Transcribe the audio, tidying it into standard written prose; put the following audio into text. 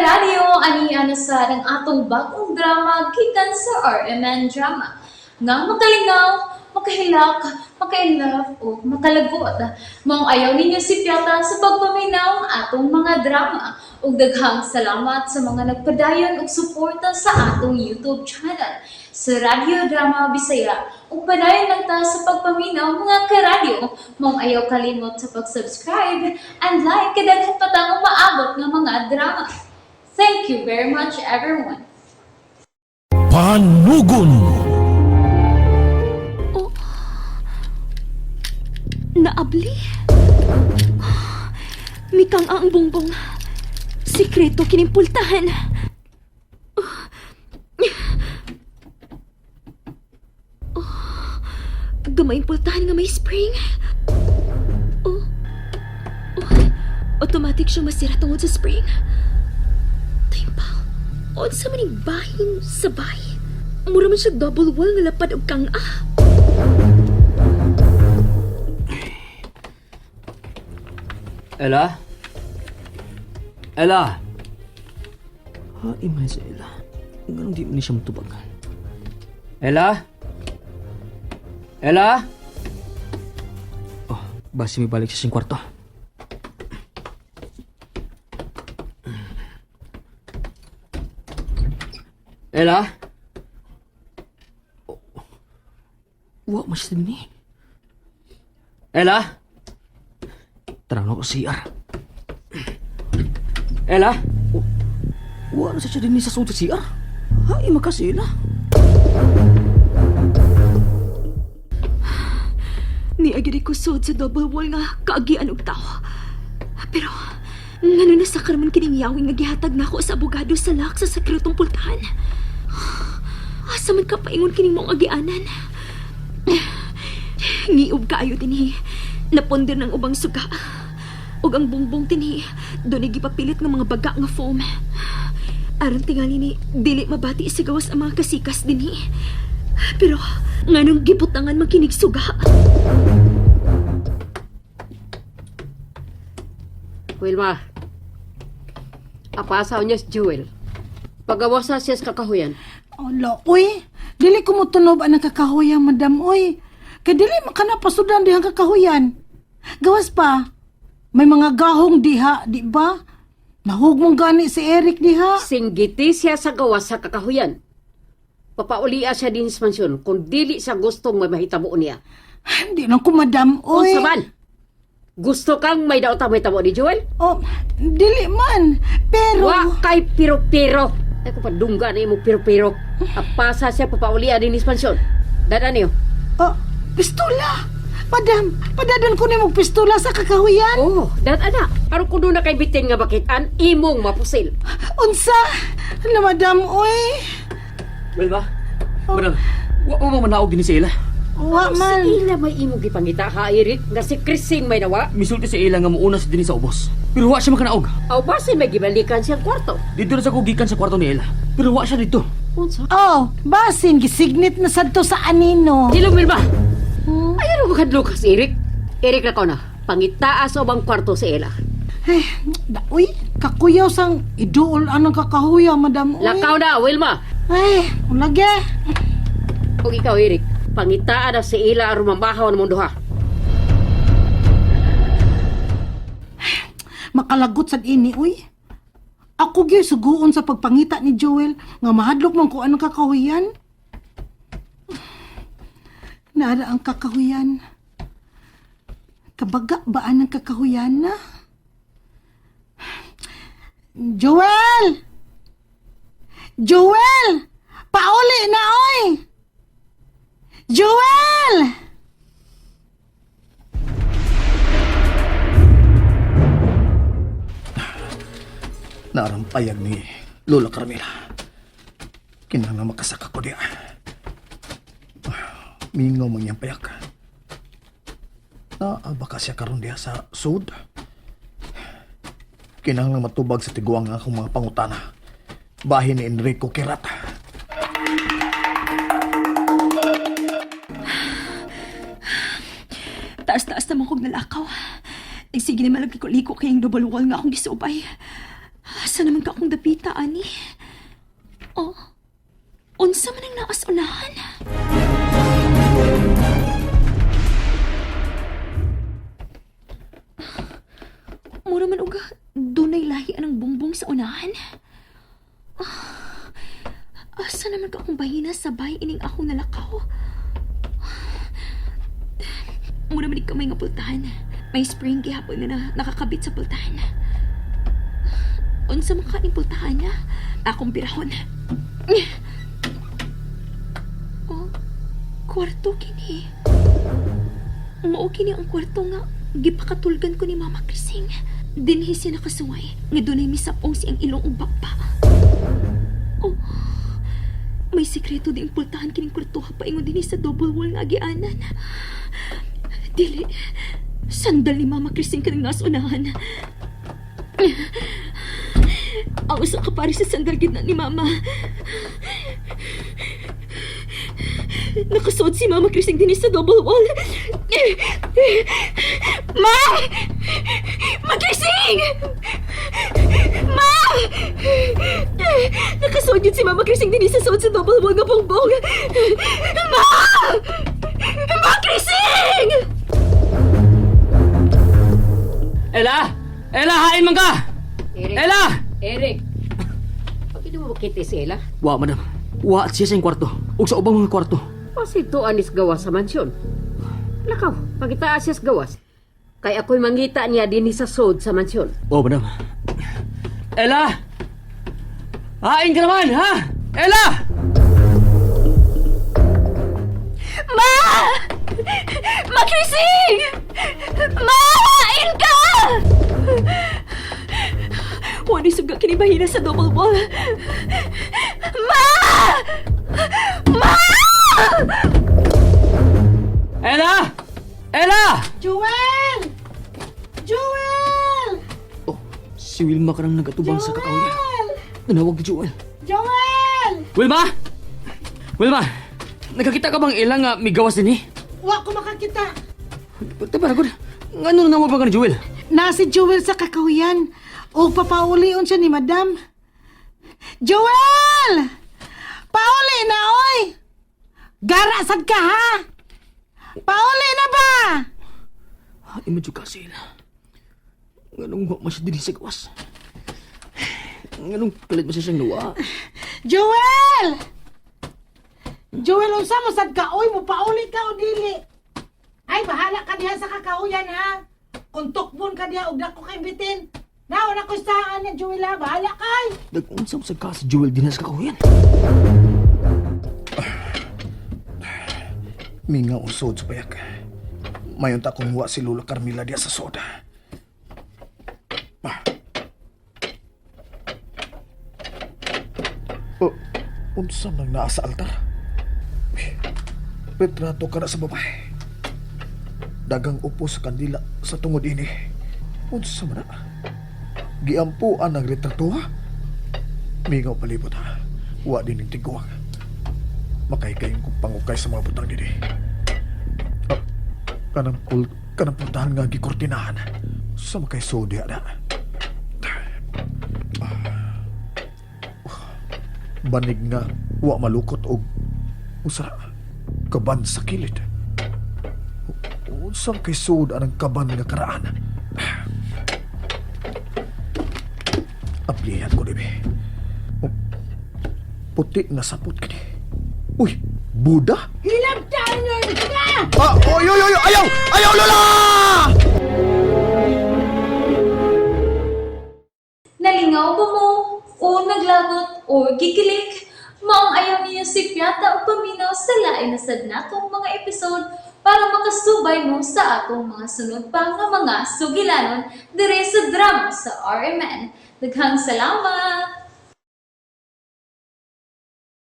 karadyo, aniya na sa ng atong bagong drama gikan sa RMN Drama. Nga makalingaw, makahilak, maka-inlove, o makalagot. Maong ayaw ninyo si Piata sa pagpaminaw ang atong mga drama. Ug daghang salamat sa mga nagpadayon ug suporta sa atong YouTube channel sa Radyo Drama Bisaya. Ug padayon lang ta sa pagpaminaw mga karadyo. Maong ayaw kalimot sa pag-subscribe and like kadaghan pa tang maabot nga mga drama. Thank you very much everyone. Panugon. Naabli? Mikang ang bongbong. Sikreto kinimpultahan. Gamayng pultahan nga may spring. Automatic siyang masira tungod sa spring. Taympaw. O sa maning bahin sa bahay. Mura man siya double wall nga lapad og kang Ella? Ella? Hain man si Ella. Ganun di man siya matubag. Ella? Ella? Oh, basi may balik sa siyang kwarto. Ella? Oh, wa mas din ni. Ella? Tara na ko CR. Ella? Wala sa siya din sa sunod sa CR. Hay, makasila. Ni agad ko sud sa double wall nga kaagian og tao. Pero ngano na sa karaman kining yawing nga gihatag nako sa abogado sa lak sa sekretong pultahan. Asa man ka paingon kining mong agianan. Ngiob kaayo dinhi. Naponder ng ubang suga. Og ang bongbong tinhi, doon gipapilit ng mga baga nga foam. Aron tingali ni, dili mabati sa gawas ang mga kasikas dinhi. Pero, nganong gibutangan makinig suga. Wilma, apasaw niya si Jewel. Pagawasa siya sa kakahuyan. Ala, uy. Dili ko mo tunob ang kakahuyan, madam, uy. Kaya dili makanapasudan dihang kakahuyan. Gawas pa, may mga gahong diha, di ba? Nahugmong gani si Eric diha. Singgiti siya sa gawas sa kakahuyan. Papaulia siya din sa mansyon kung dili sa gustong may mahitabo niya. Hindi na ko, madam, uy. Unsa man? Gusto kang may daot may tabo ni Joel? Oh, dili man. Pero... Wa kay piro-piro. Ay ko padungga na mo piro-piro. Apasa siya papaulia din sa mansyon. Dada niyo. Oh, pistola. Madam, padadan ko ni mong pistola sa kakahuyan. Oh, dada na. Aron ko doon na kay bitin nga bakitan, imong mapusil. Unsa? Ala, madam, uy. Well ba? Madam, wa mo manaog din si Ella. Wa man. Si Ila may imong gipangita ha, Eric, nga si Chrising may nawa. Misulti si Ella nga muuna si din sa ubos. Pero wa siya makanaog. Aw basin may gibalikan siyang kwarto. Dito na sa kugikan sa kwarto ni Ella. Pero wa siya dito. Unsa? Oh, basin, gisignit na sadto sa anino. Dilong Wilma. Ayaw mo kadlo ka si Eric. Eric na ko na. Pangitaas o bang kwarto si Ella. Eh, uy, kakuyaw sang iduol anang kakahuya, madam. Uy. Lakaw na, Wilma. Ay, ulagi. Kung ikaw, Eric, pangitaan na si Ella aron mambahaw ng mundo ha. Makalagot sad ini, uy. Ako gyud suguon sa pagpangita ni Joel nga mahadlok man ko anong kakahuyan. Naara ang kakahuyan. Kabaga ba ang kakahuyan na? Joel! Joel! Pauli na, oy! Joel! Narampayag ni Lola Carmela. Kinahanglan makasaka ko diya. Mingaw man niyang payak. Naabaka siya karon diya sa sud. Kinahanglan matubag sa tiguang ang akong mga pangutana. Bahin ni Enrico Kirat. Taas-taas naman kong nalakaw. Nagsige ni malag liko-liko kayong double wall nga akong gisubay. Asa naman ka akong dapita, ani? Oh, unsa man ang naas unahan? Mura man uga, dunay lahi anang bumbong sa unahan. Asa naman ka akong bahina sabay ining akong nalakaw? Mura man kamay nga pultahan. May spring gihapon na nakakabit sa pultahan. Unsa man ka ning pultahan na? Akong pirahon. Oh, kwarto kini. Mao kini ang kwarto nga gipakatulgan ko ni Mama Krising. Dinhi siya nakasuway nga dunay misapong siyang ilong ubak pa. Oh, may sikreto di ang pultahan kining kwarto pa ingon dinhi sa double wall nga agianan. Dili, sandal ni Mama Krising kanang nasunahan. Ang usa ka pare sa sandal gitna ni Mama. Nakasuot si Mama Krising din sa double wall. Ma! Magkrising! Ma! Nakasuot yun si Mama Krising din sa suot sa double wall nga bongbong. Ma! Magkrising! Ella! Ella, hain man ka! Eric. Ella! Eric. Bakit mo makita si Ella? Wa, madam. Wa at siya sa kwarto. Ug sa ubang mga kwarto. Pasito anis gawas sa mansyon. Lakaw, pagita asyas gawas. Kay ako'y mangita niya din sa sod sa mansyon. Oh, madam. Ella! Hain ka naman, ha? Ella! Ma! Magkrising! Ma! Hain ka! Wani suga kini bahina sa double wall. Ma! Ma! Ella! Ella! Joel! Joel! Oh, si Wilma ka nang nagatubang sa kakahuyan. Nanawag ni Joel. Joel! Wilma! Wilma! Nagkakita ka bang ilang nga may gawas din eh? Wa ko makakita. Tabi ko. Nga ano nanawag ba ka ni Joel? Na si Joel sa kakahuyan. O papaulion siya ni Madam. Joel! Pauli na, oy! Garasad ka, ha? Pauli na ba? Imedyo ka sila. Nganong wa masya din sa gawas. Nganong kalit masya siyang nawa. Joel! Joel, unsa mo sad ka? Oy, mo pauli ka o dili? Ay, bahala ka diha sa kakahuyan, ha? Kung tukbon ka diha, ug dako kay bitin. Naon ako saan na, Joel, ha? Bahala kay! Nag-unsam sa ka si Joel din sa kakahuyan. Minga usod sa payak. Mayon ta kung wa si Lola Carmila diya sa soda. Oh, unsa nang naa sa altar? Uy, retrato ka na sa babae. Dagang upo sa kandila sa tungod ini. Unsa man na? Giampuan ang retrato, ha? Mingaw palibot, ha? Wa din yung tiguang. Makaikayin kong pangukay sa mga butang dini. Kanang puntahan nga gikortinahan. Sa makay sodi na. Banig nga wa malukot og usa kaban sa kilid. Unsang kay sud anang kaban nga karaan. Aplihan ko dibe. Puti nga sapot kini. Uy, Buddha? Hilabtaan na ka! Oy, oy, oy! Ayaw! Ayaw, Lola! Nalingaw ba mo? O naglagot? O gikilik? Maong ayaw niya si Piata o paminaw sa lain na sad natong mga episode para makasubay mo sa atong mga sunod pa nga mga sugilanon dire sa drama sa RMN. Daghang salamat!